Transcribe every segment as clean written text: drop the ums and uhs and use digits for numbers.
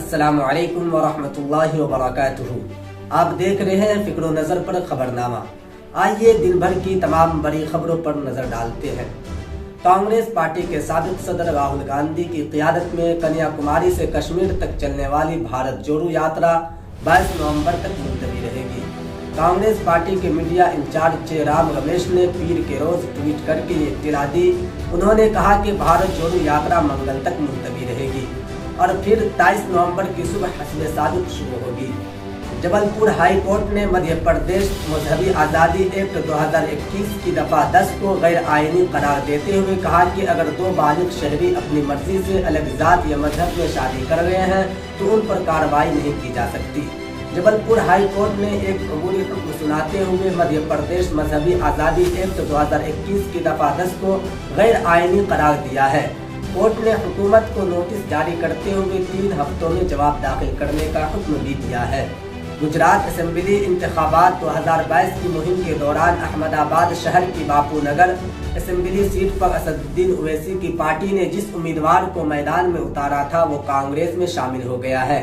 अस्सलामु अलैकुम वरहमतुल्लाहि वबरकातुहू। आप देख रहे हैं फिक्र व नज़र पर खबरनामा। आइए दिन भर की तमाम बड़ी खबरों पर नजर डालते हैं। कांग्रेस पार्टी के साबिक सदर राहुल गांधी की क़ियादत में कन्याकुमारी से कश्मीर तक चलने वाली भारत जोड़ो यात्रा 22 नवंबर तक मुलतवी रहेगी। कांग्रेस पार्टी के मीडिया इंचार्ज जयराम रमेश ने पीर के रोज ट्वीट करके ये इत्तला दी। उन्होंने कहा कि भारत जोड़ो यात्रा मंगल तक मुलतवी रहेगी और फिर 23 नवंबर की सुबह हस्ब सादिक शुरू होगी। जबलपुर हाई कोर्ट ने मध्य प्रदेश मजहबी आज़ादी एक्ट 2021 की दफ़ा 10 को गैर आईनी करार देते हुए कहा कि अगर दो बालिग शहरी अपनी मर्जी से अलग जात या मजहब में शादी कर रहे हैं तो उन पर कार्रवाई नहीं की जा सकती। जबलपुर हाई कोर्ट ने एक अबूरी हुक्म सुनाते हुए मध्य प्रदेश मजहबी आज़ादी एक्ट 2021 की दफ़ा 10 को गैर आईनी करार दिया है। कोर्ट ने हुकूमत को नोटिस जारी करते हुए 3 हफ्तों में जवाब दाखिल करने का हुक्म भी दिया है। गुजरात असेंबली इंतखाबात 2022 की मुहिम के दौरान अहमदाबाद शहर की बापू नगर असेंबली सीट पर असदुद्दीन ओवैसी की पार्टी ने जिस उम्मीदवार को मैदान में उतारा था वो कांग्रेस में शामिल हो गया है,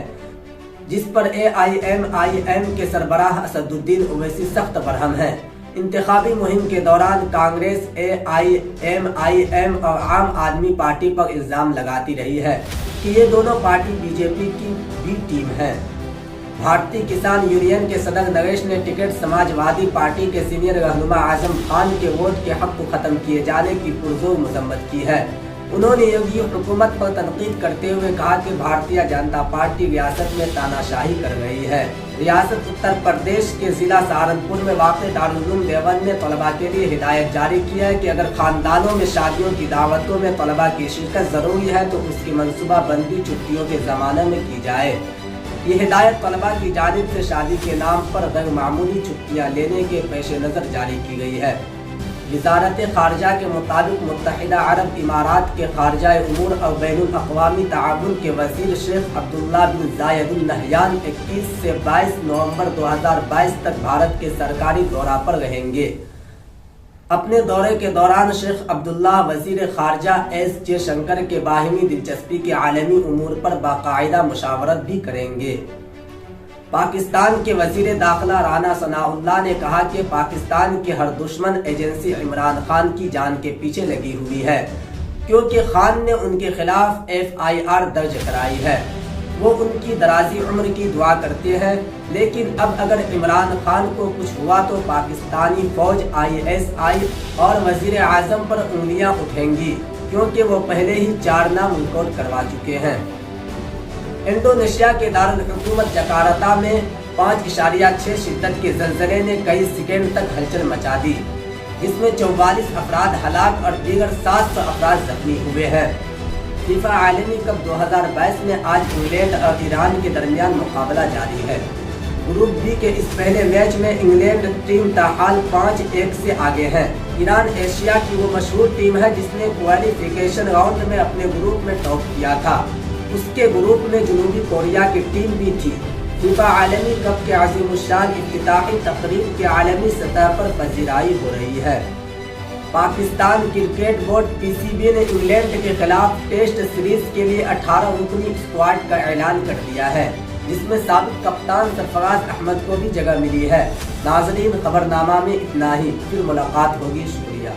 जिस पर AIMIM के सरबराह असदुद्दीन ओवैसी सख्त बरहम है। इंतखाबी मुहिम के दौरान कांग्रेस AIMIM और आम आदमी पार्टी पर इल्जाम लगाती रही है कि ये दोनों पार्टी बीजेपी की बी टीम है। भारतीय किसान यूनियन के सदर नरेश ने टिकट समाजवादी पार्टी के सीनियर रहनुमा आजम खान के वोट के हक को खत्म किए जाने की पुरजोर मजम्मत की है। उन्होंने योगी हुकूमत पर तनकीद करते हुए कहा कि भारतीय जनता पार्टी रियासत में तानाशाही कर रही है। रियासत उत्तर प्रदेश के जिला सहारनपुर में वाक़ दारुल उलूम देवबंद ने तलबा के लिए हिदायत जारी किया है कि अगर खानदानों में शादियों की दावतों में तलबा की शिरकत जरूरी है तो उसकी मनसूबाबंदी छुट्टियों के ज़माने में की जाए। ये हिदायत तलबा की जानिब से शादी के नाम पर गैर मामूली छुट्टियाँ लेने के पेश नज़र जारी की गई है। वज़ारत ख़ारजा के मुताबिक मुत्तहिदा अरब इमारात के ख़ारजा उमूर और बैनुल अक़वामी ताआवुन के वज़ीर शेख अब्दुल्ला बिन ज़ायद अल नहयान 21 से 22 नवंबर 2022 तक भारत के सरकारी दौरा पर रहेंगे। अपने दौरे के दौरान शेख अब्दुल्ला वज़ीर ख़ारजा एस जयशंकर के बाहिमी दिलचस्पी के आलमी उमूर पर बाकायदा मुशावरत भी करेंगे। पाकिस्तान के वज़ीर दाखिला राना सनाउल्लाह ने कहा कि पाकिस्तान की हर दुश्मन एजेंसी इमरान खान की जान के पीछे लगी हुई है, क्योंकि खान ने उनके खिलाफ FIR दर्ज कराई है। वो उनकी दराजी उम्र की दुआ करते हैं, लेकिन अब अगर इमरान खान को कुछ हुआ तो पाकिस्तानी फौज ISI और वज़ीर आज़म पर उंगलियां उठेंगी, क्योंकि वो पहले ही 4 नाम रिकॉर्ड करवा चुके हैं। इंडोनेशिया के दारुल हुकूमत जकार्ता में 5.6 शिद्दत के ज़लज़ले ने कई सेकंड तक हलचल मचा दी। इसमें 44 अफराद हलाक और दीगर 700 अफराद जख्मी हुए हैं। फीफा आलमी कप 2022 में आज इंग्लैंड और ईरान के दरमियान मुकाबला जारी है। ग्रुप बी के इस पहले मैच में इंग्लैंड टीम ताहाल 5-1 से आगे है। ईरान एशिया की वो मशहूर टीम है जिसने क्वालिफिकेशन राउंड में अपने ग्रुप में टॉप किया था। उसके ग्रुप में जनूबी कोरिया की टीम भी थी। फीफा आलमी कप के अज़ीमुश्शान इफ्तिताही तकरीब के आलमी सतह पर पजीराई हो रही है। पाकिस्तान क्रिकेट बोर्ड PCB ने इंग्लैंड के खिलाफ टेस्ट सीरीज के लिए 18 रुकनी स्क्वाड का ऐलान कर दिया है, जिसमें साबिक कप्तान सरफराज अहमद को भी जगह मिली है। नाज़रीन, खबरनामा में इतना ही, फिर मुलाकात होगी। शुक्रिया।